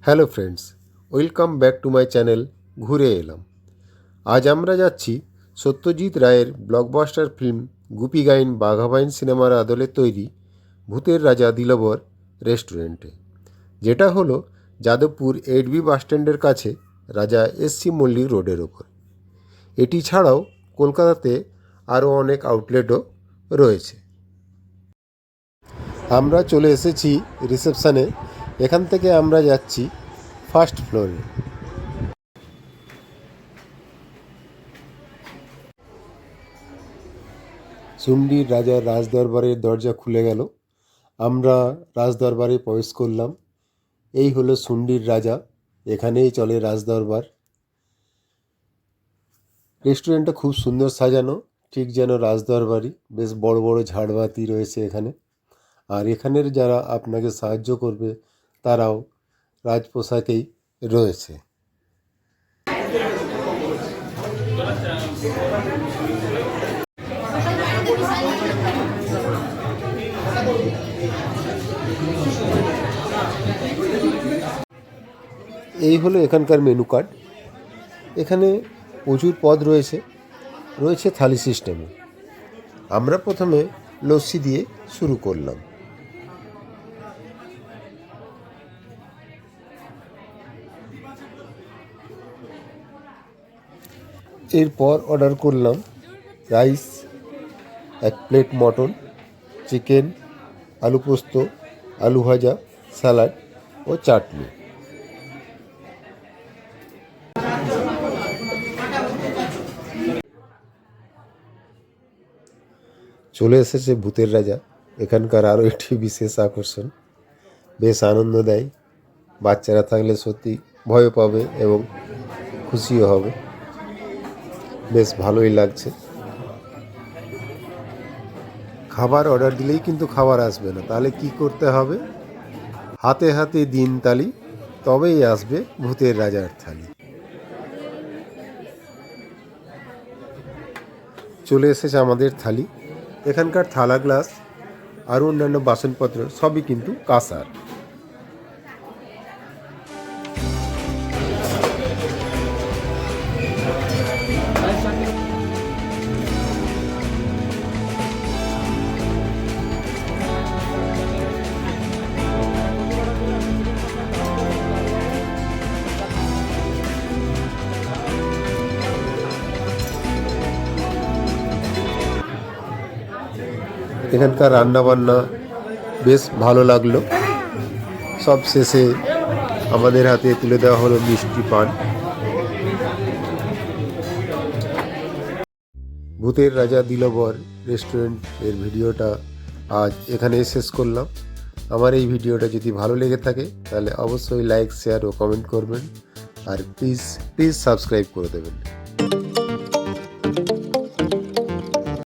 Hello friends, welcome back to my channel ঘুরে এলাম। আজ আমরা যাচ্ছি সত্যজিৎ রায়ের ব্লকবাস্টার ফিল্ম গুপি গাইন বাঘা বাইন সিনেমার আদলে তৈরি ভূতের রাজা দিলবর রেস্টুরেন্টে, যেটা হলো যাদবপুর 8B বাসস্ট্যান্ডের কাছে রাজা SC মল্লিক রোডের ওপর। এটি ছাড়াও কলকাতাতে আরও অনেক আউটলেটও রয়েছে। আমরা চলে এসেছি রিসেপশানে। এখান থেকে আমরা যাচ্ছি ফার্স্ট ফ্লোরে। চুন্ডির রাজার রাজদরবারের দরজা খুলে গেল। আমরা রাজদরবারে প্রবেশ করলাম। এই হলো চুন্ডির রাজা, এখানেই চলে রাজদরবার। রেস্টুরেন্টটা খুব সুন্দর সাজানো, ঠিক যেন রাজদরবারই। বেশ বড় বড় ঝাড়বাতি রয়েছে এখানে। আর এখানের যারা আপনাকে সাহায্য করবে তারাও রাজপোশাকেই রয়েছে। এই হলো এখানকার মেনু কার্ড। এখানে প্রচুর পদ রয়েছে থালি সিস্টেমে। আমরা প্রথমে লস্যি দিয়ে শুরু করলাম। এরপর অর্ডার করলাম রাইস, 1 প্লেট মটন, চিকেন, আলু পোস্ত, আলু ভাজা, স্যালাড ও চাটনি। চলে এসেছে ভূতের রাজা, এখানকার আরও একটি বিশেষ আকর্ষণ। বেশ আনন্দ দেয়, বাচ্চারা থাকলে সত্যি ভয়ও পাবে এবং খুশিও হবে। বেশ ভালোই লাগছে। খাবার অর্ডার দিলেই কিন্তু খাবার আসবে না, তাহলে কি করতে হবে? হাতে হাতে দিন তালি, তবেই আসবে ভূতের রাজার থালি। চলে এসেছে আমাদের থালি। এখানকার থালা, গ্লাস আর অন্যান্য বাসনপত্র সবই কিন্তু কাঁসার। এখানকার রান্নাবান্না বেশ ভালো লাগলো। সব শেষে আমাদের হাতে তুলে দেওয়া হলো মিষ্টি পান। ভূতের রাজা দিলবর রেস্টুরেন্টের ভিডিওটা আজ এখানেই শেষ করলাম। আমার এই ভিডিওটা যদি ভালো লেগে থাকে তাহলে অবশ্যই লাইক, শেয়ার ও কমেন্ট করবেন। আর প্লিজ সাবস্ক্রাইব করে দেবেন।